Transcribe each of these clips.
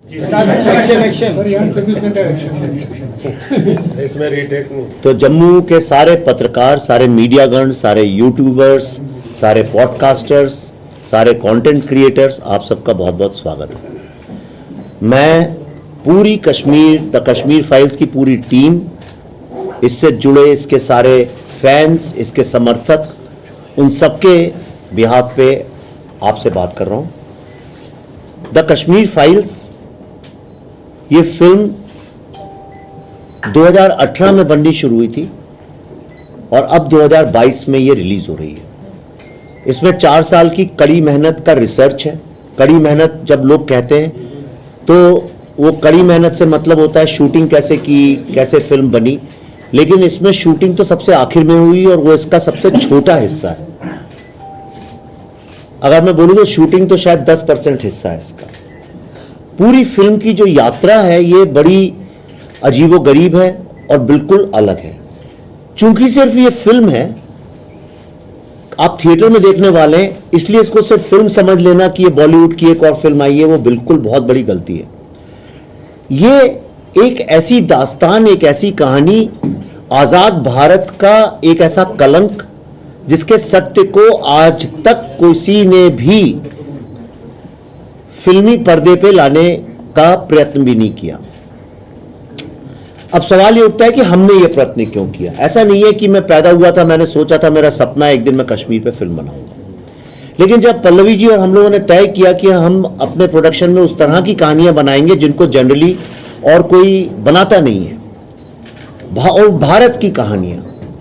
इसमें रीटेक नहीं। तो जम्मू के सारे पत्रकार, सारे मीडियागण, सारे यूट्यूबर्स, सारे पॉडकास्टर्स, सारे कंटेंट क्रिएटर्स, आप सबका बहुत बहुत स्वागत है। मैं पूरी द कश्मीर फाइल्स की पूरी टीम, इससे जुड़े इसके सारे फैंस, इसके समर्थक, उन सबके बिहाफ पे आपसे बात कर रहा हूं। द कश्मीर फाइल्स ये फिल्म 2018 में बननी शुरू हुई थी और अब 2022 में ये रिलीज हो रही है। इसमें 4 साल की कड़ी मेहनत का रिसर्च है। कड़ी मेहनत जब लोग कहते हैं तो वो कड़ी मेहनत से मतलब होता है शूटिंग कैसे की, कैसे फिल्म बनी, लेकिन इसमें शूटिंग तो सबसे आखिर में हुई और वो इसका सबसे छोटा हिस्सा है। अगर मैं बोलूं तो शूटिंग तो शायद 10% हिस्सा है इसका। पूरी फिल्म की जो यात्रा है ये बड़ी अजीबोगरीब है और बिल्कुल अलग है। चूंकि सिर्फ ये फिल्म है, आप थिएटर में देखने वाले हैं, इसलिए इसको सिर्फ फिल्म समझ लेना कि ये बॉलीवुड की एक और फिल्म आई है, वो बिल्कुल बहुत बड़ी गलती है। ये एक ऐसी दास्तान, एक ऐसी कहानी, आजाद भारत का एक ऐसा कलंक जिसके सत्य को आज तक किसी ने भी फिल्मी पर्दे पे लाने का प्रयत्न भी नहीं किया। अब सवाल ये उठता है कि हमने ये प्रयत्न क्यों किया। ऐसा नहीं है कि मैं पैदा हुआ था, मैंने सोचा था, मेरा सपना है एक दिन मैं कश्मीर पे फिल्म बनाऊंगा। लेकिन जब पल्लवी जी और हम लोगों ने तय किया कि हम अपने प्रोडक्शन में उस तरह की कहानियां बनाएंगे जिनको जनरली और कोई बनाता नहीं है, और भारत की कहानियां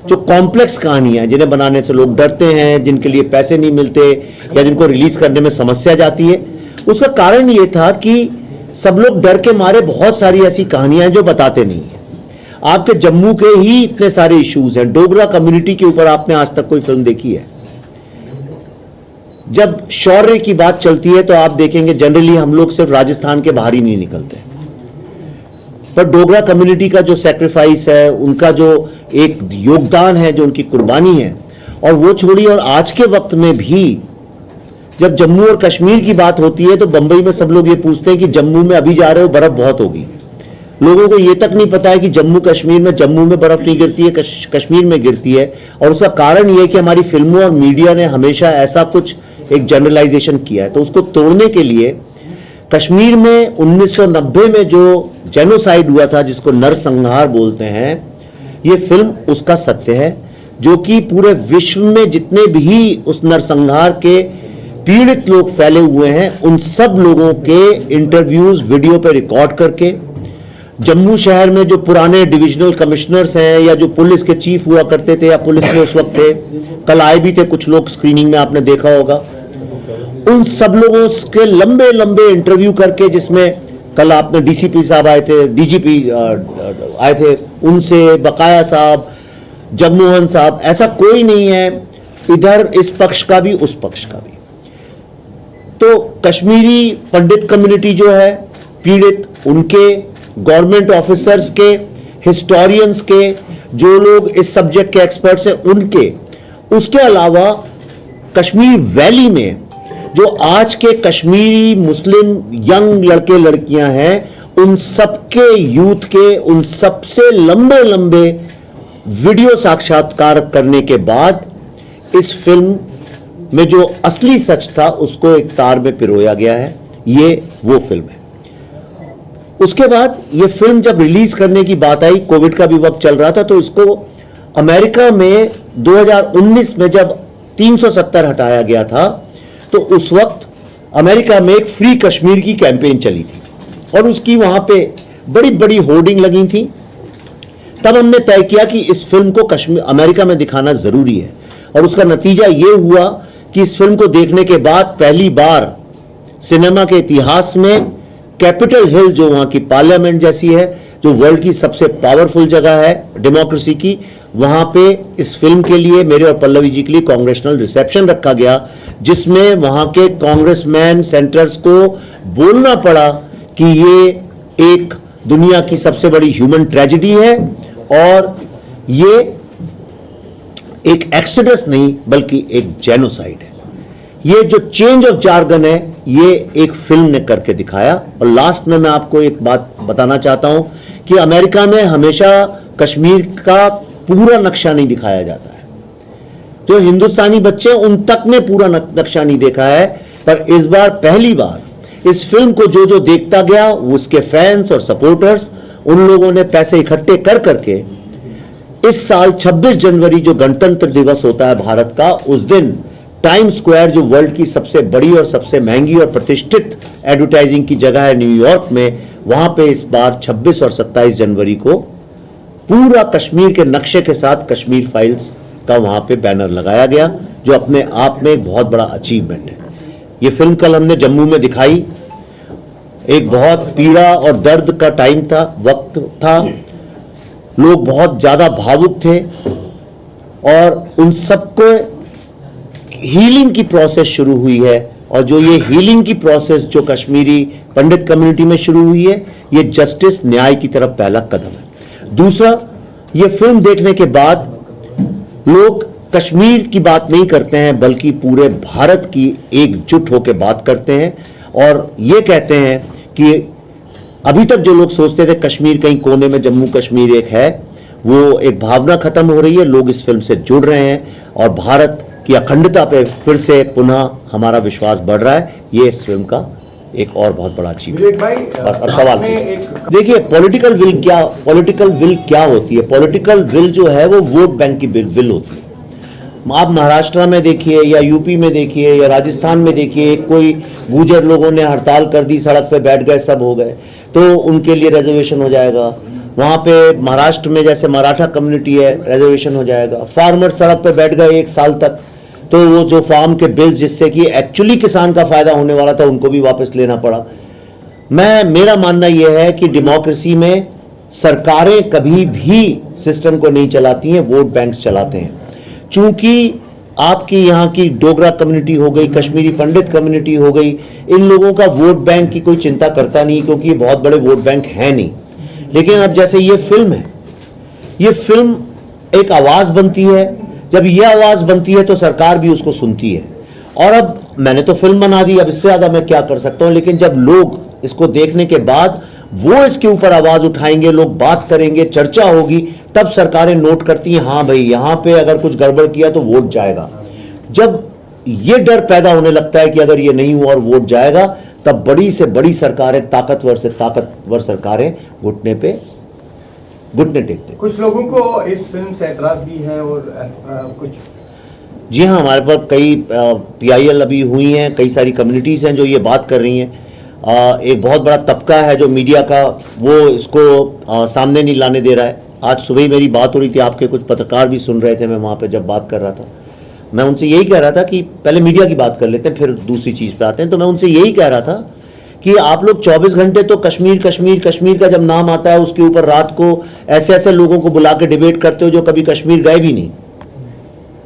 जो कॉम्प्लेक्स कहानियां जिन्हें बनाने से लोग डरते हैं, जिनके लिए पैसे नहीं मिलते या जिनको रिलीज करने में समस्या जाती है, उसका कारण ये था कि सब लोग डर के मारे बहुत सारी ऐसी कहानियां जो बताते नहीं है। आपके जम्मू के ही इतने सारे इश्यूज हैं। डोगरा कम्युनिटी के ऊपर आपने आज तक कोई फिल्म देखी है? जब शौर्य की बात चलती है तो आप देखेंगे जनरली हम लोग सिर्फ राजस्थान के बाहर ही नहीं निकलते, पर डोगरा कम्युनिटी का जो सैक्रिफाइस है, उनका जो एक योगदान है, जो उनकी कुर्बानी है, और वो छोड़ी। और आज के वक्त में भी जब जम्मू और कश्मीर की बात होती है तो बंबई में सब लोग ये पूछते हैं कि जम्मू में अभी जा रहे हो, बर्फ बहुत होगी। लोगों को ये तक नहीं पता है कि जम्मू में बर्फ नहीं गिरती है, कश्मीर में गिरती है। और उसका कारण ये है कि हमारी फिल्मों और मीडिया ने हमेशा ऐसा कुछ एक जनरलाइजेशन किया है। तो उसको तोड़ने के लिए कश्मीर में 1990 में जो जेनोसाइड हुआ था, जिसको नरसंहार बोलते हैं, ये फिल्म उसका सत्य है, जो कि पूरे विश्व में जितने भी उस नरसंहार के पीड़ित लोग फैले हुए हैं, उन सब लोगों के इंटरव्यूज वीडियो पे रिकॉर्ड करके, जम्मू शहर में जो पुराने डिविजनल कमिश्नर्स हैं या जो पुलिस के चीफ हुआ करते थे या पुलिस में उस वक्त थे, कल आए भी थे कुछ लोग, स्क्रीनिंग में आपने देखा होगा, उन सब लोगों के लंबे लंबे इंटरव्यू करके, जिसमें कल आपने डीसीपी साहब आए थे, डीजीपी आए थे, उनसे बकाया साहब, जगमोहन साहब, ऐसा कोई नहीं है इधर इस पक्ष का भी उस पक्ष का भी। तो कश्मीरी पंडित कम्युनिटी जो है पीड़ित, उनके, गवर्नमेंट ऑफिसर्स के, हिस्टोरियंस के, जो लोग इस सब्जेक्ट के एक्सपर्ट्स हैं उनके, उसके अलावा कश्मीर वैली में जो आज के कश्मीरी मुस्लिम यंग लड़के लड़कियां हैं, उन सबके यूथ के, उन सबसे लंबे लंबे वीडियो साक्षात्कार करने के बाद इस फिल्म में जो असली सच था उसको एक तार में पिरोया गया है। ये वो फिल्म है। उसके बाद ये फिल्म जब रिलीज करने की बात आई, कोविड का भी वक्त चल रहा था, तो इसको अमेरिका में 2019 में जब 370 हटाया गया था, तो उस वक्त अमेरिका में एक फ्री कश्मीर की कैंपेन चली थी और उसकी वहां पे बड़ी बड़ी होर्डिंग लगी थी। तब हमने तय किया कि इस फिल्म को अमेरिका में दिखाना जरूरी है, और उसका नतीजा यह हुआ कि इस फिल्म को देखने के बाद पहली बार सिनेमा के इतिहास में कैपिटल हिल, जो वहां की पार्लियामेंट जैसी है, जो वर्ल्ड की सबसे पावरफुल जगह है डेमोक्रेसी की, वहां पे इस फिल्म के लिए, मेरे और पल्लवी जी के लिए कांग्रेचुलर रिसेप्शन रखा गया, जिसमें वहां के कांग्रेसमैन सेनेटर्स को बोलना पड़ा कि ये एक दुनिया की सबसे बड़ी ह्यूमन ट्रेजेडी है और ये एक एक्सीडस नहीं बल्कि एक जेनोसाइड है। ये जो चेंज ऑफ जार्गन है ये एक फिल्म ने करके दिखाया। और लास्ट में मैं आपको एक बात बताना चाहता हूं कि अमेरिका में हमेशा कश्मीर का पूरा नक्शा नहीं दिखाया जाता है, जो हिंदुस्तानी बच्चे उन तक ने पूरा नक्शा नहीं देखा है। पर इस बार पहली बार इस फिल्म को जो जो देखता गया उसके फैंस और सपोर्टर्स, उन लोगों ने पैसे इकट्ठे कर करके इस साल 26 जनवरी जो गणतंत्र दिवस होता है भारत का, उस दिन टाइम स्क्वायर जो वर्ल्ड की सबसे बड़ी और सबसे महंगी और प्रतिष्ठित एडवर्टाइजिंग की जगह है न्यूयॉर्क में, वहां पे इस बार 26 और 27 जनवरी को पूरा कश्मीर के नक्शे के साथ कश्मीर फाइल्स का वहां पे बैनर लगाया गया, जो अपने आप में एक बहुत बड़ा अचीवमेंट है। ये फिल्म कल हमने जम्मू में दिखाई। एक बहुत पीड़ा और दर्द का टाइम था, वक्त था, लोग बहुत ज्यादा भावुक थे और उन सबको हीलिंग की प्रोसेस शुरू हुई है। और जो ये हीलिंग की प्रोसेस जो कश्मीरी पंडित कम्युनिटी में शुरू हुई है, ये जस्टिस न्याय की तरफ पहला कदम है। दूसरा, ये फिल्म देखने के बाद लोग कश्मीर की बात नहीं करते हैं बल्कि पूरे भारत की एकजुट होकर बात करते हैं और ये कहते हैं कि अभी तक जो लोग सोचते थे कश्मीर कहीं कोने में जम्मू कश्मीर एक है, वो एक भावना खत्म हो रही है। लोग इस फिल्म से जुड़ रहे हैं और भारत की अखंडता पे फिर से पुनः हमारा विश्वास बढ़ रहा है। ये इस फिल्म का एक और बहुत बड़ा अचीवमेंट। बस अब सवाल देखिए, पॉलिटिकल विल क्या होती है? पॉलिटिकल विल जो है वो वोट बैंक की विल होती है। आप महाराष्ट्र में देखिए या यूपी में देखिए या राजस्थान में देखिए, कोई गुर्जर लोगों ने हड़ताल कर दी, सड़क पे बैठ गए, सब हो गए, तो उनके लिए रिजर्वेशन हो जाएगा। वहां पे महाराष्ट्र में जैसे मराठा कम्युनिटी है, रिजर्वेशन हो जाएगा। फार्मर सड़क पे बैठ गए 1 साल तक, तो वो जो फार्म के बिल्स जिससे कि एक्चुअली किसान का फायदा होने वाला था, उनको भी वापस लेना पड़ा। मेरा मानना यह है कि डेमोक्रेसी में सरकारें कभी भी सिस्टम को नहीं चलाती हैं, वोट बैंक चलाते हैं। चूंकि आपकी यहाँ की डोगरा कम्युनिटी हो गई, कश्मीरी पंडित कम्युनिटी हो गई, इन लोगों का वोट बैंक की कोई चिंता करता नहीं, क्योंकि ये बहुत बड़े वोट बैंक है नहीं। लेकिन अब जैसे ये फिल्म है, ये फिल्म एक आवाज बनती है। जब ये आवाज बनती है तो सरकार भी उसको सुनती है। और अब मैंने तो फिल्म बना दी, अब इससे ज्यादा मैं क्या कर सकता हूं। लेकिन जब लोग इसको देखने के बाद वो इसके ऊपर आवाज उठाएंगे, लोग बात करेंगे, चर्चा होगी, तब सरकारें नोट करती हैं, हाँ भाई यहां पे अगर कुछ गड़बड़ किया तो वोट जाएगा। जब ये डर पैदा होने लगता है कि अगर ये नहीं हुआ और वोट जाएगा, तब बड़ी से बड़ी सरकारें, ताकतवर से ताकतवर सरकारें घुटने टेकते। कुछ लोगों को इस फिल्म से एतराज भी है और कुछ। जी हाँ, हमारे पास कई PIL अभी हुई हैं, कई सारी कम्युनिटीज हैं जो ये बात कर रही हैं। एक बहुत बड़ा तबका है जो मीडिया का, वो इसको सामने नहीं लाने दे रहा है। आज सुबह ही मेरी बात हो रही थी, आपके कुछ पत्रकार भी सुन रहे थे, मैं वहाँ पे जब बात कर रहा था, मैं उनसे यही कह रहा था कि पहले मीडिया की बात कर लेते हैं, फिर दूसरी चीज़ पे आते हैं। तो मैं उनसे यही कह रहा था कि आप लोग 24 घंटे तो कश्मीर कश्मीर कश्मीर का जब नाम आता है, उसके ऊपर रात को ऐसे ऐसे लोगों को बुला के डिबेट करते हो जो कभी कश्मीर गए भी नहीं,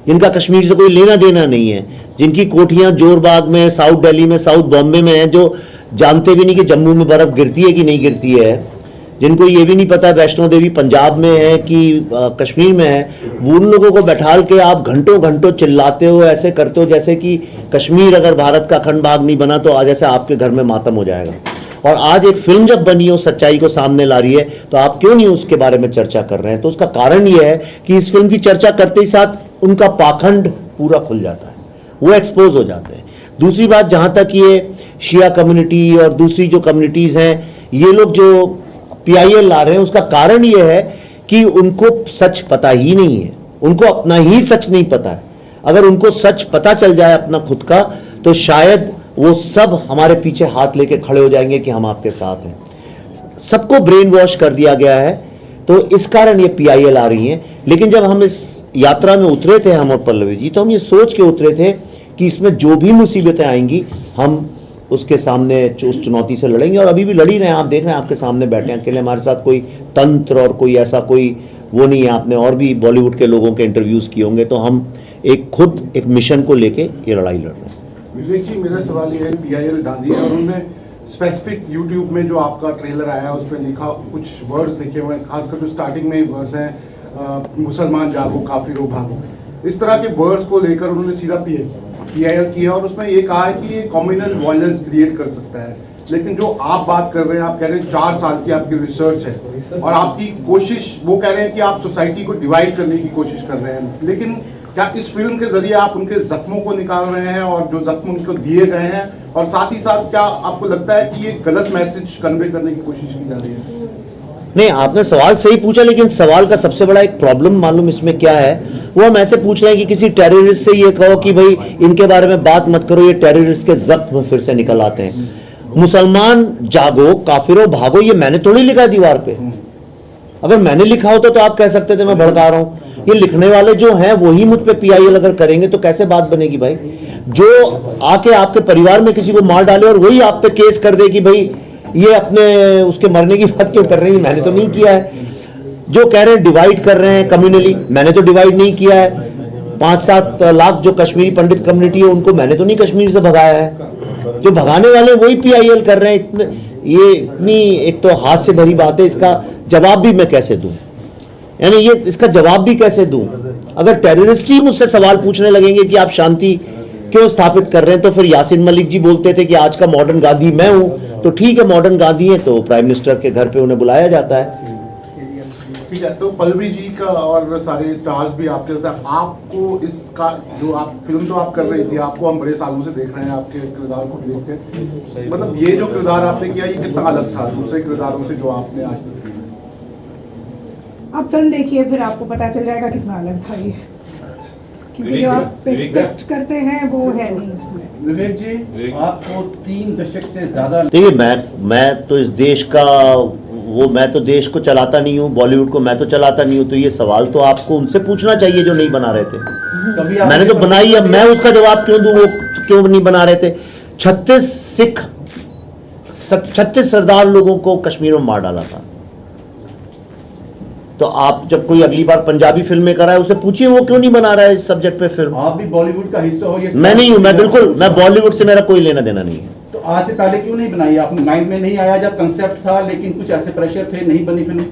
जिनका कश्मीर से कोई लेना देना नहीं है, जिनकी कोठियां जोरबाग में, साउथ दिल्ली में, साउथ बॉम्बे में है, जो जानते भी नहीं कि जम्मू में बर्फ गिरती है कि नहीं गिरती है, जिनको ये भी नहीं पता वैष्णो देवी पंजाब में है कि कश्मीर में है, वो उन लोगों को बैठाल के आप घंटों घंटों चिल्लाते हो, ऐसे करते हो जैसे कि कश्मीर अगर भारत का अखंड भाग नहीं बना तो आज जैसे आपके घर में मातम हो जाएगा। और आज एक फिल्म जब बनी हो, सच्चाई को सामने ला रही है, तो आप क्यों नहीं उसके बारे में चर्चा कर रहे हैं? तो उसका कारण यह है कि इस फिल्म की चर्चा करते ही साथ उनका पाखंड पूरा खुल जाता है, वो एक्सपोज हो जाते हैं। दूसरी बात, जहां तक ये शिया कम्युनिटी और दूसरी जो कम्युनिटीज हैं, ये लोग जो PIL ला रहे हैं, उसका कारण यह है कि उनको सच पता ही नहीं है, उनको अपना ही सच नहीं पता है। अगर उनको सच पता चल जाए अपना खुद का, तो शायद वो सब हमारे पीछे हाथ लेके खड़े हो जाएंगे कि हम आपके साथ हैं। सबको ब्रेन वॉश कर दिया गया है, तो इस कारण ये PIL आ रही हैं। लेकिन जब हम इस यात्रा में उतरे थे, हम और पल्लवी जी, तो हम ये सोच के उतरे थे कि इसमें जो भी मुसीबतें आएंगी, हम उसके सामने उस चुनौती से लड़ेंगे, और अभी भी लड़ी रहे हैं। आप देख रहे हैं, आपके सामने बैठे हैं अकेले, हमारे साथ कोई तंत्र और कोई ऐसा कोई वो नहीं है। आपने और भी बॉलीवुड के लोगों के इंटरव्यूज किए होंगे। तो हम एक मिशन को लेके ये लड़ाई लड़ रहे हैं। विवेक जी, मेरा सवाल ये है, PIL गांधी है और उन्होंने स्पेसिफिक यूट्यूब में जो आपका ट्रेलर आया उस पर लिखा, कुछ वर्ड्स लिखे हुए हैं, खासकर जो स्टार्टिंग में वर्ड्स हैं, मुसलमान जागो काफिरों भागो, इस तरह के वर्ड्स को लेकर उन्होंने सीधा PIL की है और उसमें ये कहा है कि ये कम्युनल वायलेंस क्रिएट कर सकता है, लेकिन जो आप बात कर रहे हैं, आप कह रहे हैं 4 साल की आपकी रिसर्च है और आपकी कोशिश, वो कह रहे हैं कि आप सोसाइटी को डिवाइड करने की कोशिश कर रहे हैं, लेकिन क्या इस फिल्म के जरिए आप उनके जख्मों को निकाल रहे हैं और जो जख्म उनको दिए गए हैं, और साथ ही साथ क्या आपको लगता है कि ये गलत मैसेज कन्वे करने की कोशिश की जा रही है? नहीं, आपने सवाल सही पूछा, लेकिन सवाल का सबसे बड़ा एक प्रॉब्लम मालूम इसमें क्या है, वो हम ऐसे पूछ रहे हैं कि किसी टेररिस्ट से ये कहो कि भाई इनके बारे में बात मत करो, ये टेररिस्ट के जख्म फिर से निकल आते हैं। मुसलमान जागो, काफिरों भागो, ये मैंने थोड़ी लिखा है दीवार पे। अगर मैंने लिखा होता तो आप कह सकते थे मैं भड़का रहा हूं। ये लिखने वाले जो हैं वही मुझ पे PIL अगर करेंगे तो कैसे बात बनेगी भाई? जो आके आपके परिवार में किसी को मार डाले और वही आप पे केस कर दे कि भाई ये अपने उसके मरने की बात क्यों कर रही है, मैंने तो नहीं किया है। जो कह रहे हैं डिवाइड कर रहे हैं कम्युनली, मैंने तो डिवाइड नहीं किया है। 5-7 लाख जो कश्मीरी पंडित कम्युनिटी है उनको मैंने तो नहीं कश्मीर से भगाया है। जो भगाने वाले वही PIL कर रहे हैं। ये इतनी एक तो हाथ से भरी बात है, इसका जवाब भी मैं कैसे दूं? यानी ये इसका जवाब भी कैसे दूं? अगर टेररिस्ट ही मुझसे सवाल पूछने लगेंगे कि आप शांति क्यों स्थापित कर रहे हैं, तो फिर यासीन मलिक जी बोलते थे कि आज का मॉडर्न गांधी मैं हूं, तो ठीक है मॉडर्न गांधी है तो प्राइम मिनिस्टर के घर पे उन्हें बुलाया जाता है। ठीक है, तो पल्लवी जी का और सारे स्टार्स भी आपके साथ हैं। आपको इसका जो आप फिल्म तो आप कर रही थी, आपको हम बड़े सालों से देख रहे हैं, आपके किरदार को देखते हैं, मतलब ये जो किरदार आपने किया ये कितना अलग था दूसरे किरदारों से जो आपने आज तक किया? आप फिल्म देखिए फिर आपको पता चल जाएगा कितना अलग था ये, क्योंकि जो आप एक्सपेक्ट करते हैं वो है नहीं इसमें। विवेक जी, आपको 3 दशक से ज्यादा देखिए मैं तो इस देश का मैं तो देश को चलाता नहीं हूँ, बॉलीवुड को मैं तो चलाता नहीं हूँ, तो ये सवाल तो आपको उनसे पूछना चाहिए जो नहीं बना रहे थे। मैंने तो बनाई, अब मैं उसका जवाब क्यों दूं? वो क्यों नहीं बना रहे थे? 36 सरदार लोगों को कश्मीर में मार डाला था। तो आप जब कोई अगली बार पंजाबी फिल्में कर रहा है उसे पूछिए वो क्यों नहीं बना रहा है इस सब्जेक्ट पे फिल्म। आप भी बॉलीवुड का हिस्सा हो, ये मैं नहीं हूं, मैं बॉलीवुड से मेरा कोई लेना देना नहीं है। तो आज से पहले क्यों नहीं बनाई? आपने माइंड में नहीं आया जब कंसेप्ट था, लेकिन कुछ ऐसे प्रेशर थे, नहीं बनी फिल्म?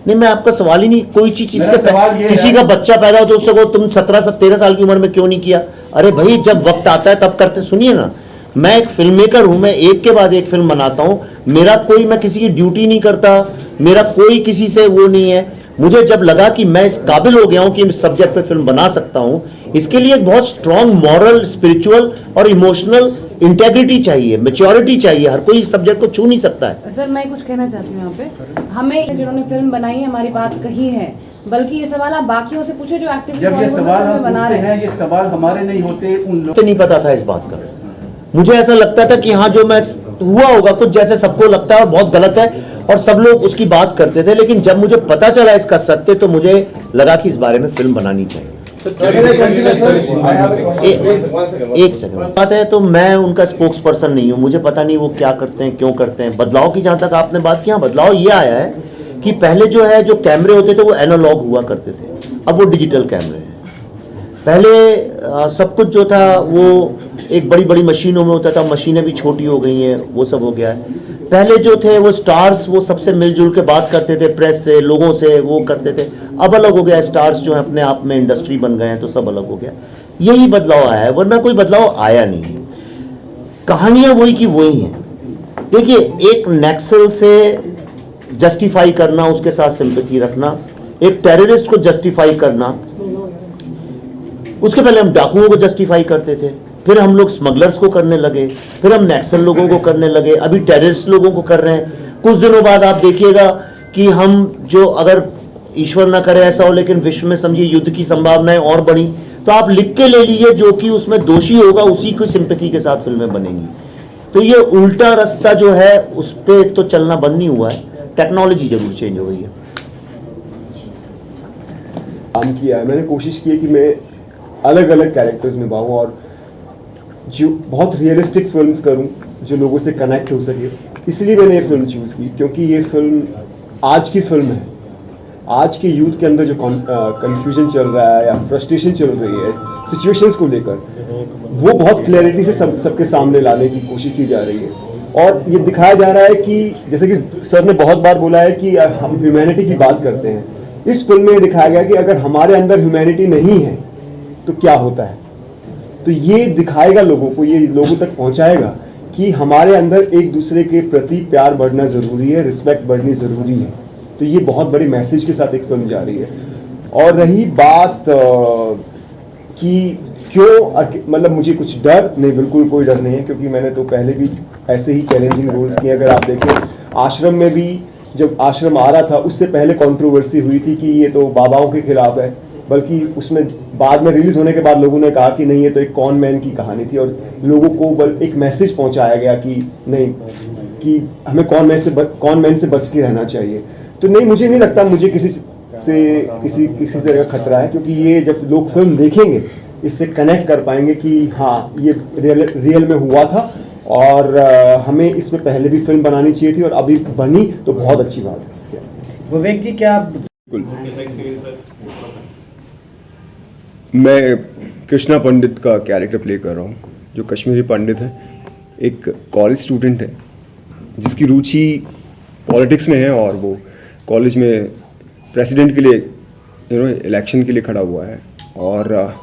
नहीं, मैं आपका सवाल ही नहीं, कोई चीज मेरा सवाल ये किसी है- का बच्चा पैदा हो तो उससे को तुम 17-13 साल की उम्र में क्यों नहीं किया? अरे भाई जब वक्त आता है तब करते। सुनिए ना, मैं एक फिल्म मेकर हूं, मैं एक के बाद एक फिल्म बनाता हूं, मेरा कोई, मैं किसी की ड्यूटी नहीं करता, मेरा कोई किसी से वो नहीं है। मुझे जब लगा कि मैं इस काबिल हो गया हूं कि इस सब्जेक्ट पे फिल्म बना सकता हूं, इसके लिए एक बहुत स्ट्रांग मॉरल, स्पिरिचुअल और इमोशनल इंटेग्रिटी चाहिए, मैच्योरिटी चाहिए। हर कोई इस सब्जेक्ट को छू नहीं सकता है। सर मैं कुछ कहना चाहती हूँ यहाँ पे, हमें जिन्होंने फिल्म बनाई है हमारी बात कही है, बल्कि ये सवाल आप बाकियों से पूछे जो एक्टिवली जब ये सवाल हम बना पूछते रहे हैं, ये सवाल हमारे नहीं होते, उन लोग तो नहीं पता था इस बात का। मुझे ऐसा लगता था कि हाँ जो मैं हुआ होगा कुछ जैसे सबको लगता है और बहुत गलत है और सब लोग उसकी बात करते थे, लेकिन जब मुझे पता चला इसका सत्य तो मुझे लगा कि इस बारे में फिल्म बनानी चाहिए। एक सेकंड बात है, तो मैं उनका स्पोक्स पर्सन नहीं हूं, मुझे पता नहीं वो क्या करते हैं, क्यों करते हैं। बदलाव की जहां तक आपने बात किया, बदलाव ये आया है कि पहले जो है जो कैमरे होते थे वो एनालॉग हुआ करते थे, अब वो डिजिटल कैमरे हैं। पहले सब कुछ जो था वो एक बड़ी बड़ी मशीनों में होता था, मशीनें भी छोटी हो गई हैं, वो सब हो गया है। पहले जो थे वो स्टार्स वो सबसे मिलजुल के बात करते थे, प्रेस से, लोगों से वो करते थे। अब अलग हो गया, स्टार्स जो है अपने आप में इंडस्ट्री बन गए हैं, तो सब अलग हो गया। यही बदलाव आया है, वरना कोई बदलाव आया नहीं है। कहानियां वही की वही हैं। देखिए, एक नक्सल से जस्टिफाई करना, उसके साथ सिंपैथी रखना, एक टेररिस्ट को जस्टिफाई करना, उसके पहले हम डाकुओं को जस्टिफाई करते थे, फिर हम लोग स्मगलर्स को करने लगे, फिर हम नक्सल लोगों को करने लगे, अभी टेररिस्ट लोगों को कर रहे हैं। कुछ दिनों बाद आप देखिएगा कि हम जो, अगर ईश्वर ना करे ऐसा हो, लेकिन विश्व में समझिए युद्ध की संभावनाएं और बढ़ी, तो आप लिख के ले लीजिए जो कि उसमें दोषी होगा उसी की सिंपैथी के साथ फिल्में बनेंगी। तो ये उल्टा रास्ता जो है उस पर तो चलना बंद नहीं हुआ है, टेक्नोलॉजी जरूर चेंज हो गई है। काम किया है, मैंने कोशिश की है कि मैं अलग अलग कैरेक्टर्स निभाऊं और जो बहुत रियलिस्टिक फिल्म्स करूं जो लोगों से कनेक्ट हो सके। इसलिए मैंने ये फिल्म चूज़ की, क्योंकि ये फिल्म आज की फिल्म है। आज के यूथ के अंदर जो कन्फ्यूजन चल रहा है या फ्रस्ट्रेशन चल रही है सिचुएशंस को लेकर, वो बहुत क्लैरिटी से सबके सामने लाने की कोशिश की जा रही है। और ये दिखाया जा रहा है कि जैसे कि सर ने बहुत बार बोला है कि हम ह्यूमैनिटी की बात करते हैं, इस फिल्म में दिखाया गया कि अगर हमारे अंदर ह्यूमैनिटी नहीं है तो क्या होता है। तो ये दिखाएगा लोगों को, ये लोगों तक पहुंचाएगा कि हमारे अंदर एक दूसरे के प्रति प्यार बढ़ना ज़रूरी है, रिस्पेक्ट बढ़नी ज़रूरी है। तो ये बहुत बड़ी मैसेज के साथ एक फिल्म जा रही है। और रही बात कि क्यों, मतलब मुझे कुछ डर नहीं, बिल्कुल कोई डर नहीं है, क्योंकि मैंने तो पहले भी ऐसे ही चैलेंजिंग रोल्स किए। अगर आप देखें आश्रम में भी, जब आश्रम आ रहा था उससे पहले कंट्रोवर्सी हुई थी कि ये तो बाबाओं के खिलाफ है, बल्कि उसमें बाद में रिलीज होने के बाद लोगों ने कहा कि नहीं ये तो एक कॉन मैन की कहानी थी, और लोगों को एक मैसेज पहुंचाया गया कि नहीं, कि हमें कॉन मैन से बच के रहना चाहिए। तो नहीं, मुझे नहीं लगता मुझे किसी तरह का खतरा है, क्योंकि ये जब लोग फिल्म देखेंगे इससे कनेक्ट कर पाएंगे कि हाँ ये रियल में हुआ था, और हमें इसमें पहले भी फिल्म बनानी चाहिए थी और अभी बनी तो बहुत अच्छी बात है। विवेक जी, क्या आप मैं कृष्णा पंडित का कैरेक्टर प्ले कर रहा हूँ, जो कश्मीरी पंडित है, एक कॉलेज स्टूडेंट है जिसकी रुचि पॉलिटिक्स में है, और वो कॉलेज में प्रेसिडेंट के लिए इलेक्शन के लिए खड़ा हुआ है। और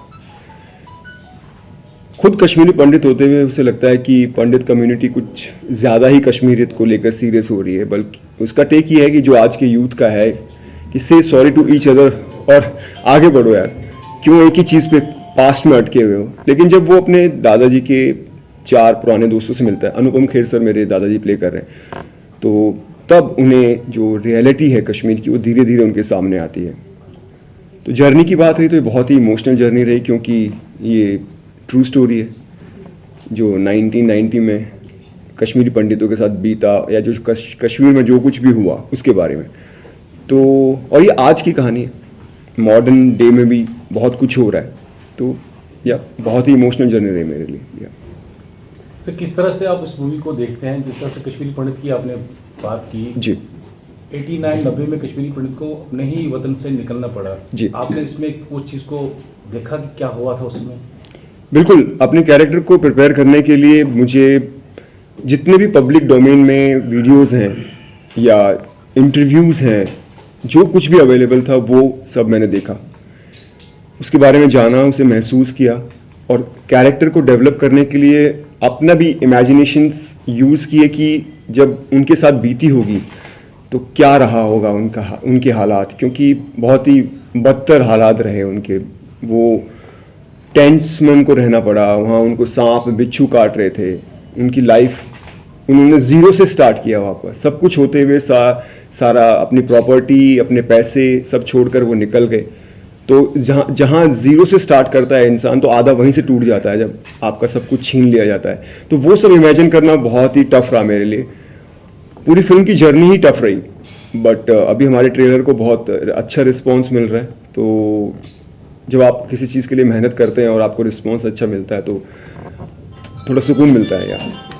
खुद कश्मीरी पंडित होते हुए उसे लगता है कि पंडित कम्युनिटी कुछ ज़्यादा ही कश्मीरियत को लेकर सीरियस हो रही है, बल्कि उसका टेक ये है कि जो आज के यूथ का है कि से सॉरी टू ईच अदर और आगे बढ़ो यार, क्यों एक ही चीज़ पे पास्ट में अटके हुए हो। लेकिन जब वो अपने दादाजी के 4 पुराने दोस्तों से मिलता है, अनुपम खेर सर मेरे दादाजी प्ले कर रहे हैं, तो तब उन्हें जो रियलिटी है कश्मीर की वो धीरे धीरे उनके सामने आती है। तो जर्नी की बात रही तो ये बहुत ही इमोशनल जर्नी रही, क्योंकि ये ट्रू स्टोरी है जो 1990 में कश्मीरी पंडितों के साथ बीता, या जो कश्मीर में जो कुछ भी हुआ उसके बारे में। तो और ये आज की कहानी है, मॉडर्न डे में भी बहुत कुछ हो रहा है, तो या बहुत ही इमोशनल जर्नी रही मेरे लिए। तो किस तरह से आप इस मूवी को देखते हैं? जिस तरह से कश्मीरी पंडित की आपने बात की जी, 89-90 में कश्मीरी पंडित को अपने ही वतन से निकलना पड़ा जी। आपने इसमें उस चीज़ को देखा कि क्या हुआ था उसमें? बिल्कुल, अपने कैरेक्टर को प्रिपेयर करने के लिए मुझे जितने भी पब्लिक डोमेन में वीडियोस हैं या इंटरव्यूज़ हैं, जो कुछ भी अवेलेबल था वो सब मैंने देखा, उसके बारे में जाना, उसे महसूस किया, और कैरेक्टर को डेवलप करने के लिए अपना भी इमेजिनेशंस यूज़ किए कि जब उनके साथ बीती होगी तो क्या रहा होगा उनके हालात, क्योंकि बहुत ही बदतर हालात रहे उनके। वो टेंट्स में उनको रहना पड़ा, वहाँ उनको सांप बिच्छू काट रहे थे, उनकी लाइफ उन्होंने ज़ीरो से स्टार्ट किया वहाँ पर, सब कुछ होते हुए सारा अपनी प्रॉपर्टी, अपने पैसे सब छोड़कर वो निकल गए। तो जहाँ ज़ीरो से स्टार्ट करता है इंसान, तो आधा वहीं से टूट जाता है जब आपका सब कुछ छीन लिया जाता है। तो वो सब इमेजिन करना बहुत ही टफ रहा मेरे लिए। पूरी फिल्म की जर्नी ही टफ रही, बट अभी हमारे ट्रेलर को बहुत अच्छा रिस्पॉन्स मिल रहा है। तो जब आप किसी चीज़ के लिए मेहनत करते हैं और आपको रिस्पॉन्स अच्छा मिलता है तो थोड़ा सुकून मिलता है यार।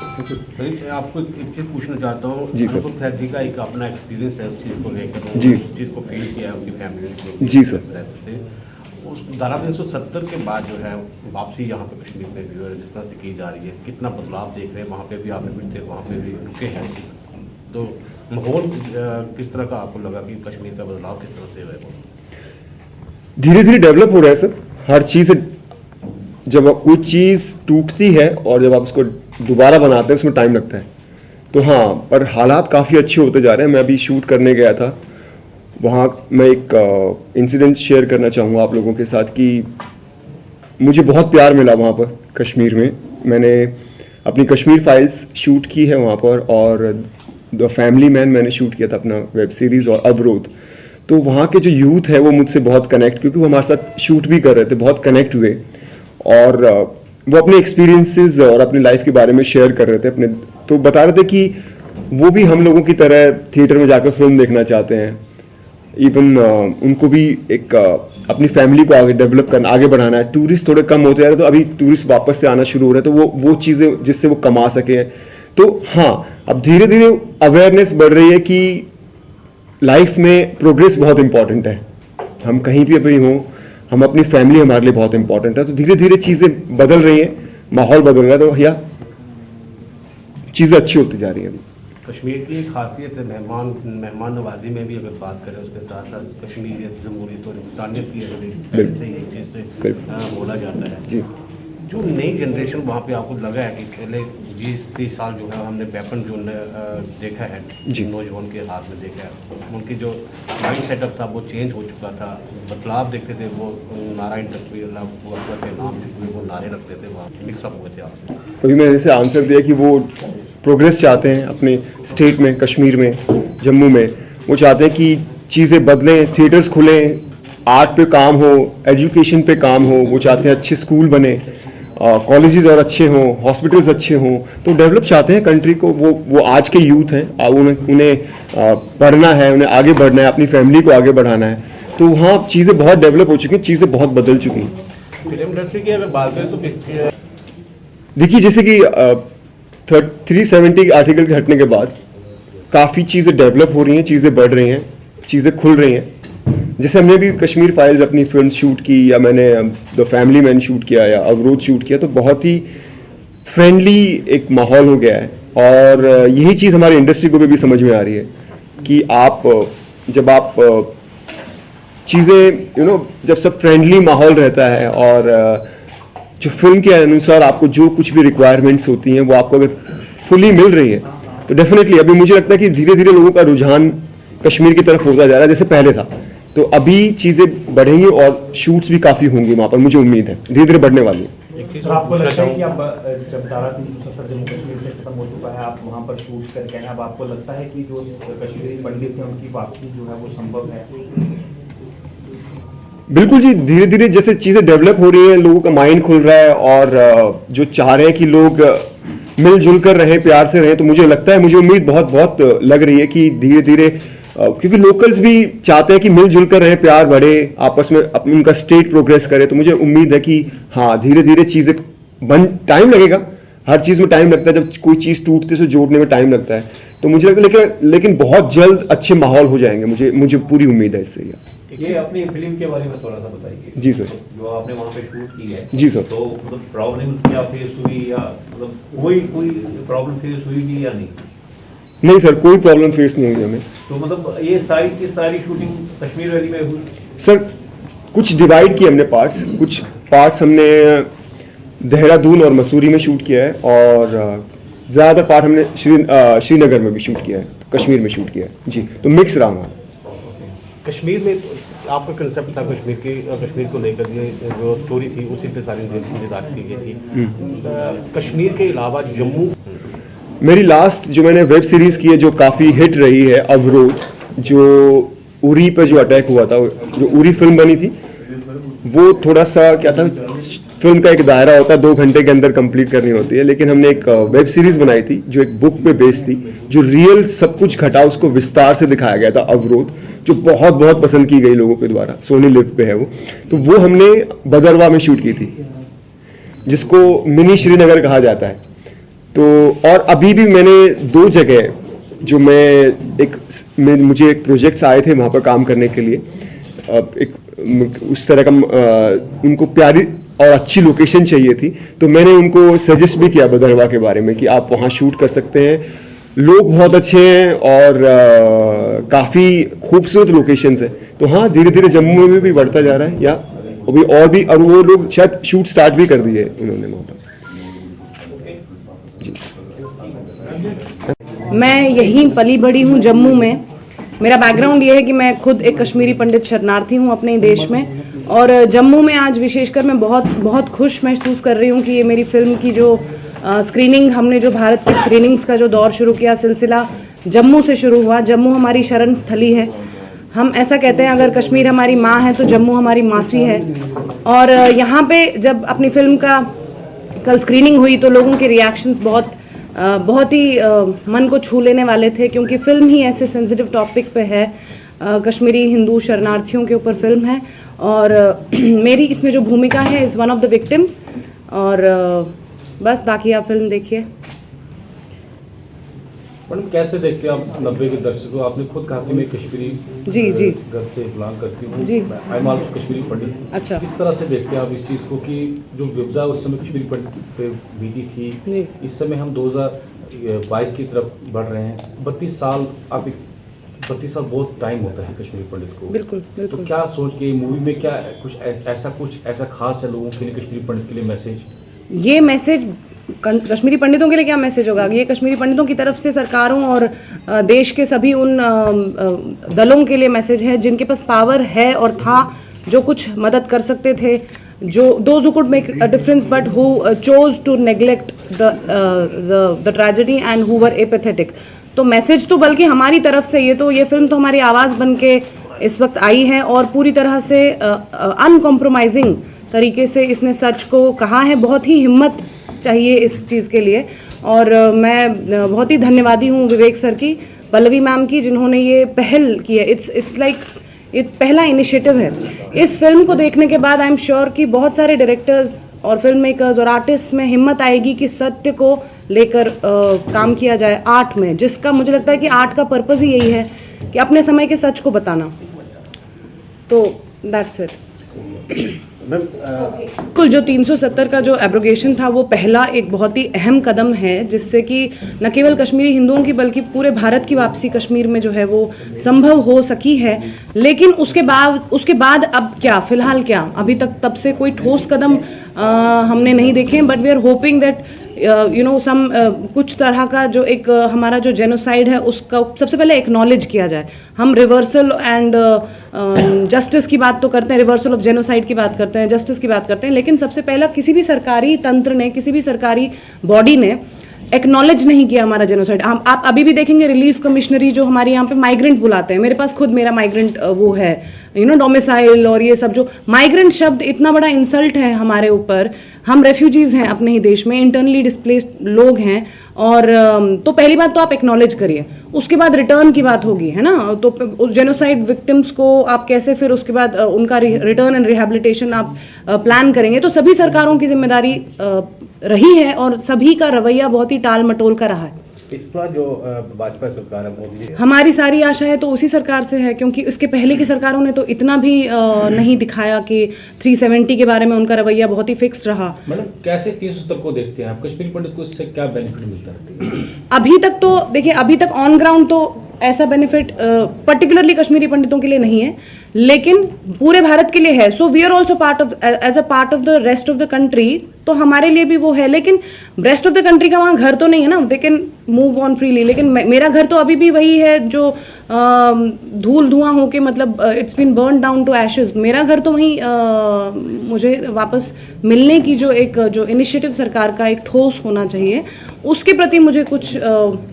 आपको एक चीज़ पूछना चाहता हूँ। जी सर। अनुपम खेर जी का एक अपना एक्सपीरियंस है उस चीज़ को लेकर, जी। उस चीज़ को फील किया है उनकी फैमिली। जी सर। रहते थे उस धारा 370 के बाद जो है वापसी यहाँ पे कश्मीर में भी जिस तरह से की जा रही है, कितना बदलाव देख रहे हैं? वहाँ पे भी आप एडमिट थे, वहाँ पे भी रुके हैं, तो माहौल किस तरह का आपको लगा कि कश्मीर का बदलाव किस तरह से है? धीरे धीरे डेवलप हो रहा है सर, हर चीज़। जब कोई चीज़ टूटती है और जब आप उसको दोबारा बनाते हैं उसमें टाइम लगता है। तो हाँ, पर हालात काफ़ी अच्छे होते जा रहे हैं। मैं अभी शूट करने गया था वहाँ, मैं एक इंसिडेंट शेयर करना चाहूँगा आप लोगों के साथ कि मुझे बहुत प्यार मिला वहाँ पर कश्मीर में। मैंने अपनी कश्मीर फाइल्स शूट की है वहाँ पर, और द फैमिली मैन मैंने शूट किया था अपना वेब सीरीज़, और अवरोध। तो वहाँ के जो यूथ है वो मुझसे बहुत कनेक्ट, क्योंकि वो हमारे साथ शूट भी कर रहे थे, बहुत कनेक्ट हुए, और वो अपने एक्सपीरियंसेस और अपनी लाइफ के बारे में शेयर कर रहे थे अपने। तो बता रहे थे कि वो भी हम लोगों की तरह थिएटर में जाकर फिल्म देखना चाहते हैं। इवन उनको भी एक अपनी फैमिली को आगे डेवलप करना, आगे बढ़ाना है। टूरिस्ट थोड़े कम होते जा रहे, तो अभी टूरिस्ट वापस से आना शुरू हो रहे हैं, तो वो चीज़ें जिससे वो कमा सके। तो हाँ, अब धीरे धीरे अवेयरनेस बढ़ रही है कि लाइफ में प्रोग्रेस बहुत इंपॉर्टेंट है। हम कहीं भी अभी हों, हम अपनी फैमिली हमारे लिए बहुत इंपॉर्टेंट है। तो धीरे धीरे चीज़ें बदल रही हैं, माहौल बदल रहा है, तो भैया चीज़ें अच्छी होती जा रही हैं। कश्मीर की एक खासियत है मेहमान नवाजी में भी अगर बात करें, उसके साथ साथ कश्मीरियत, जमहूरियत और इंसानियत की पहले से ही एक चीज़ से बोला जाता है। जी। जो नई जनरेशन वहाँ पे आपको लगा है कि पहले 20-30 साल जो है हमने वेपन जो देखा है जी। नौजवान के हाथ में देखा है, उनकी जो माइंड सेटअप था वो चेंज हो चुका था, बदलाव देखते थे, वो नारायण तस्वीर के नाम जिसमें वो नारे रखते थे वहाँ मिक्सअप हुए थे आपसे। अभी मैंने जैसे आंसर दिया कि वो प्रोग्रेस चाहते हैं अपने स्टेट में, कश्मीर में, जम्मू में। वो चाहते हैं कि चीज़ें बदलें, थिएटर्स खुलें, आर्ट पे काम हो, एजुकेशन पे काम हो। वो चाहते हैं अच्छे स्कूल बने, कॉलेजेस और अच्छे हों, हॉस्पिटल्स अच्छे हों। तो डेवलप चाहते हैं कंट्री को। वो आज के यूथ हैं, उन्हें पढ़ना है, उन्हें आगे बढ़ना है, अपनी फैमिली को आगे बढ़ाना है। तो वहाँ चीज़ें बहुत डेवलप हो चुकी हैं, चीज़ें बहुत बदल चुकी हैं। फिल्म इंडस्ट्री की अगर बात करें तो देखिए, जैसे कि 370 आर्टिकल के हटने के बाद काफ़ी चीज़ें डेवलप हो रही हैं, चीज़ें बढ़ रही हैं, चीज़ें खुल रही हैं। जैसे हमने भी कश्मीर फाइल्स अपनी फिल्म शूट की, या मैंने द फैमिली मैन शूट किया, या अवरोध शूट किया, तो बहुत ही फ्रेंडली एक माहौल हो गया है। और यही चीज़ हमारी इंडस्ट्री को भी समझ में आ रही है कि जब आप चीज़ें जब सब फ्रेंडली माहौल रहता है, और जो फिल्म के अनुसार आपको जो कुछ भी रिक्वायरमेंट्स होती हैं वो आपको अगर फुली मिल रही है, तो डेफिनेटली अभी मुझे लगता है कि धीरे धीरे लोगों का रुझान कश्मीर की तरफ होता जा रहा है, जैसे पहले था। तो अभी चीज़ें बढ़ेंगी और शूट्स भी काफ़ी होंगी वहाँ पर, मुझे उम्मीद है धीरे धीरे बढ़ने वाली है। सर, आपको लगता है कि अब जब धारा 370 जम्मू कश्मीर से खत्म हो चुका है, आप वहाँ पर शूट करके आए, अब आपको लगता है कि जो कश्मीरी पंडित हैं उनकी वापसी जो है वो संभव है? बिल्कुल जी, धीरे धीरे जैसे चीज़ें डेवलप हो रही है, लोगों का माइंड खुल रहा है, और जो चाह रहे हैं कि लोग मिलजुल कर रहें, प्यार से रहें, तो मुझे लगता है, मुझे उम्मीद बहुत बहुत लग रही है कि धीरे धीरे, क्योंकि लोकल्स भी चाहते हैं कि मिलजुल कर रहें, प्यार बढ़े, आपस में उनका स्टेट प्रोग्रेस करे। तो मुझे उम्मीद है कि हाँ, धीरे धीरे चीज़ें टाइम लगेगा, हर चीज़ में टाइम लगता है, जब कोई चीज़ टूटते से जोड़ने में टाइम लगता है। तो मुझे लगता है लेकिन बहुत जल्द अच्छे माहौल हो जाएंगे, मुझे पूरी उम्मीद है इससे। ये अपनी फिल्म के बारे में थोड़ा सा बताइए। जी सर। जो आपने वहाँ पे शूट की है। जी सर। तो मतलब प्रॉब्लम्स क्या फेस हुई, या मतलब कोई प्रॉब्लम फेस हुई भी या नहीं? नहीं सर, कोई प्रॉब्लम फेस नहीं हुई हमें। तो मतलब ये सारी की सारी शूटिंग कश्मीर वैली में हुई? सर, कुछ डिवाइड किए हमने पार्ट्स, कुछ पार्ट्स हमने देहरादून और मसूरी में शूट किया है, और ज़्यादातर पार्ट हमने श्रीनगर में भी शूट किया है, कश्मीर में शूट किया है जी। तो मिक्स रहा हमारा। कश्मीर में आपका कंसेप्ट था कश्मीर को लेकर, ये जो स्टोरी थी उसी पे सारी निर्धारित की गई थी। कश्मीर के अलावा जम्मू, मेरी लास्ट जो मैंने वेब सीरीज़ की है जो काफ़ी हिट रही है, अवरोध, जो उरी पे जो अटैक हुआ था, जो उरी फिल्म बनी थी, वो थोड़ा सा क्या था, फिल्म का एक दायरा होता है, 2 घंटे के अंदर कंप्लीट करनी होती है, लेकिन हमने एक वेब सीरीज़ बनाई थी जो एक बुक पे बेस्ड थी, जो रियल सब कुछ घटा उसको विस्तार से दिखाया गया था, अवरोध, जो बहुत बहुत पसंद की गई लोगों के द्वारा। सोनी लिव पे है वो। तो वो हमने भदरवा में शूट की थी, जिसको मिनी श्रीनगर कहा जाता है। तो और अभी भी मैंने 2 जगह जो मुझे एक प्रोजेक्ट्स आए थे वहाँ पर काम करने के लिए, उस तरह का उनको प्यारी और अच्छी लोकेशन चाहिए थी, तो मैंने उनको सजेस्ट भी किया भदरवा के बारे में कि आप वहाँ शूट कर सकते हैं, लोग बहुत अच्छे हैं और काफ़ी खूबसूरत लोकेशंस हैं। तो हाँ, धीरे धीरे जम्मू में भी बढ़ता जा रहा है, या अभी और वो लोग शायद शूट स्टार्ट भी कर दिए उन्होंने वहाँ पर। मैं यहीं पली बड़ी हूँ जम्मू में। मेरा बैकग्राउंड ये है कि मैं खुद एक कश्मीरी पंडित शरणार्थी हूँ अपने देश में, और जम्मू में आज विशेषकर मैं बहुत बहुत खुश महसूस कर रही हूँ कि ये मेरी फिल्म की जो स्क्रीनिंग, हमने जो भारत की स्क्रीनिंग्स का जो दौर शुरू किया, सिलसिला जम्मू से शुरू हुआ। जम्मू हमारी शरण स्थली है। हम ऐसा कहते हैं, अगर कश्मीर हमारी माँ है तो जम्मू हमारी मासी है। और यहाँ पे जब अपनी फिल्म का कल स्क्रीनिंग हुई तो लोगों के रिएक्शंस बहुत ही मन को छू लेने वाले थे, क्योंकि फिल्म ही ऐसे सेंसिटिव टॉपिक पे है। कश्मीरी हिंदू शरणार्थियों के ऊपर फिल्म है, और मेरी इसमें जो भूमिका है is one of the victims. और बस बाकी आप फिल्म देखिए। मैडम, कैसे देखते हैं आप 90 के दशक को? आपने खुद कहा कि मैं कश्मीरी जी घर से बिलोंग करती हूँ जी। आई एम आल्सो कश्मीरी पंडित। अच्छा। किस तरह से देखते हैं आप इस चीज़ को कि जो विपदा उस समय कश्मीरी पंडित पे बीती थी, इस समय हम 2022 की तरफ बढ़ रहे हैं। 32 साल, आप 32 साल बहुत टाइम होता है कश्मीरी पंडित को। बिल्कुल बिल्कुल। तो क्या सोच के मूवी में क्या कुछ ऐसा खास है लोगों के लिए, कश्मीरी पंडित के लिए मैसेज? ये मैसेज कश्मीरी पंडितों के लिए क्या मैसेज होगा? ये कश्मीरी पंडितों की तरफ से सरकारों और देश के सभी उन दलों के लिए मैसेज है जिनके पास पावर है और था, जो कुछ मदद कर सकते थे, जो those who could make a difference but who chose to neglect the tragedy and who were apathetic. तो मैसेज तो बल्कि हमारी तरफ से ये फिल्म तो हमारी आवाज़ बन के इस वक्त आई है और पूरी तरह से अनकॉम्प्रोमाइजिंग तरीके से इसने सच को कहा है। बहुत ही हिम्मत चाहिए इस चीज़ के लिए और मैं बहुत ही धन्यवादी हूँ विवेक सर की, पल्लवी मैम की, जिन्होंने ये पहल की है। इट्स लाइक ये पहला इनिशिएटिव है। इस फिल्म को देखने के बाद आई एम श्योर कि बहुत सारे डायरेक्टर्स और फिल्म मेकर्स और आर्टिस्ट में हिम्मत आएगी कि सत्य को लेकर काम किया जाए आर्ट में, जिसका मुझे लगता है कि आर्ट का पर्पज़ ही यही है कि अपने समय के सच को बताना। तो दैट्स इट। कुल जो 370 का जो एब्रोगेशन था वो पहला एक बहुत ही अहम कदम है, जिससे कि न केवल कश्मीरी हिंदुओं की बल्कि पूरे भारत की वापसी कश्मीर में जो है वो संभव हो सकी है। लेकिन उसके बाद अब क्या, फिलहाल क्या, अभी तक तब से कोई ठोस कदम हमने नहीं देखे हैं। But we are hoping that some कुछ तरह का जो एक हमारा जो जेनोसाइड है उसका सबसे पहले एक्नॉलेज किया जाए। हम रिवर्सल एंड जस्टिस की बात तो करते हैं, रिवर्सल ऑफ जेनोसाइड की बात करते हैं, जस्टिस की बात करते हैं, लेकिन सबसे पहला किसी भी सरकारी तंत्र ने, किसी भी सरकारी बॉडी ने एक्नॉलेज नहीं किया हमारा जेनोसाइड। आप अभी भी देखेंगे रिलीफ कमिश्नरी जो हमारे यहाँ पे माइग्रेंट बुलाते हैं, मेरे पास खुद मेरा माइग्रेंट वो है डोमिसाइल और ये सब, जो माइग्रेंट शब्द इतना बड़ा इंसल्ट है हमारे ऊपर। हम रेफ्यूजीज हैं अपने ही देश में, इंटरनली डिस्प्लेस्ड लोग हैं। और तो पहली बात तो आप एक्नॉलेज करिए, उसके बाद रिटर्न की बात होगी, है ना। तो उस जेनोसाइड विक्टिम्स को आप कैसे फिर उसके बाद उनका रिटर्न एंड रिहेबिलिटेशन आप प्लान करेंगे। तो सभी सरकारों की जिम्मेदारी रही है और सभी का रवैया बहुत ही टाल मटोल का रहा है। इस बार जो भाजपा सरकार है, मोदी जी, हमारी सारी आशा है तो उसी सरकार से है, क्योंकि इसके पहले की सरकारों ने तो इतना भी नहीं दिखाया कि 370 के बारे में उनका रवैया बहुत ही फिक्स्ड रहा। मैडम कैसे 370 को देखते हैं आप? कश्मीरी पंडित को इससे क्या बेनिफिट मिलता है? अभी तक तो देखिए, अभी तक ऑन ग्राउंड तो ऐसा बेनिफिट पर्टिकुलरली कश्मीरी पंडितों के लिए नहीं है, लेकिन पूरे भारत के लिए है। So we are also as a part of the rest of the country, तो हमारे लिए भी वो है। लेकिन रेस्ट ऑफ द कंट्री का वहाँ घर तो नहीं है ना, they can move on freely. लेकिन मेरा घर तो अभी भी वही है जो धूल धुआं होके, मतलब it's been burn down to ashes. मेरा घर तो वहीं मुझे वापस मिलने की जो इनिशिएटिव सरकार का एक ठोस होना चाहिए, उसके प्रति मुझे कुछ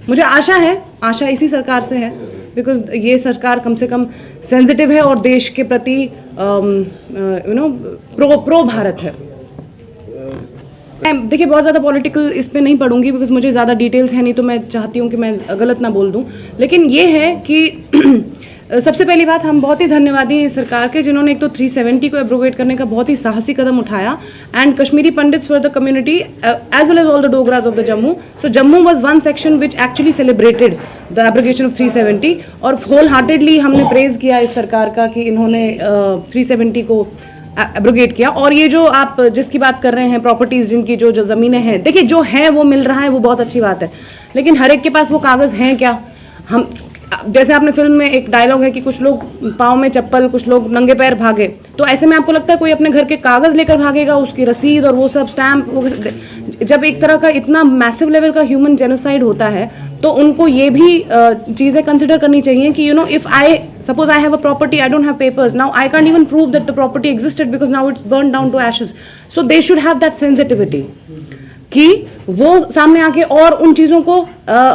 मुझे आशा है। आशा इसी सरकार से है, बिकॉज ये सरकार कम से कम सेंसिटिव है और देश के प्रति प्रो भारत है। देखिए, बहुत ज़्यादा पॉलिटिकल इस पे नहीं पढ़ूंगी, बिकॉज मुझे ज़्यादा डिटेल्स है नहीं, तो मैं चाहती हूँ कि मैं गलत ना बोल दूँ। लेकिन ये है कि सबसे पहली बात, हम बहुत ही धन्यवादी हैं सरकार के, जिन्होंने एक तो 370 को एब्रोगेट करने का बहुत ही साहसी कदम उठाया। And Kashmiri Pandits for the community as well as all the Dogras of the Jammu. So Jammu was one section which actually celebrated the abrogation of 370 और होल हार्टेडली हमने प्रेज किया इस सरकार का कि इन्होंने 370 को एब्रोगेट किया। और ये जो आप जिसकी बात कर रहे हैं, प्रॉपर्टीज जिनकी जो ज़मीनें हैं, देखिए जो है वो मिल रहा है, वो बहुत अच्छी बात है, लेकिन हर एक के पास वो कागज़ हैं क्या? हम जैसे आपने फिल्म में एक डायलॉग है कि कुछ लोग पाँव में चप्पल, कुछ लोग नंगे पैर भागे, तो ऐसे में आपको लगता है कोई अपने घर के कागज़ लेकर भागेगा, उसकी रसीद और वो सब स्टैम्प? जब एक तरह का इतना मैसिव लेवल का ह्यूमन जेनोसाइड होता है, तो उनको ये भी चीज़ें कंसिडर करनी चाहिए कि if suppose I have a property, I don't have papers, now I can't even prove that the property existed because now it's burned down to ashes. So they should have that sensitivity कि वो सामने आके और उन चीज़ों को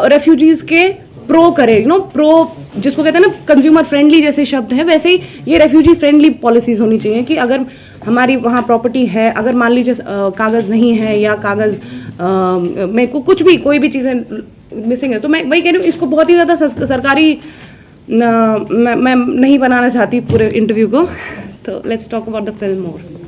refugees के pro करे, प्रो जिसको कहते हैं ना कंज्यूमर फ्रेंडली जैसे शब्द हैं, वैसे ही ये रेफ्यूजी फ्रेंडली पॉलिसीज होनी चाहिए कि अगर हमारी वहाँ प्रॉपर्टी है, अगर मान लीजिए कागज़ नहीं है या कागज़ में कुछ भी कोई भी चीज़ें मिसिंग है, तो मैं वही कह रही हूँ, इसको बहुत ही ज़्यादा सरकारी मैं नहीं बनाना चाहती पूरे इंटरव्यू को। तो let's talk about the film more.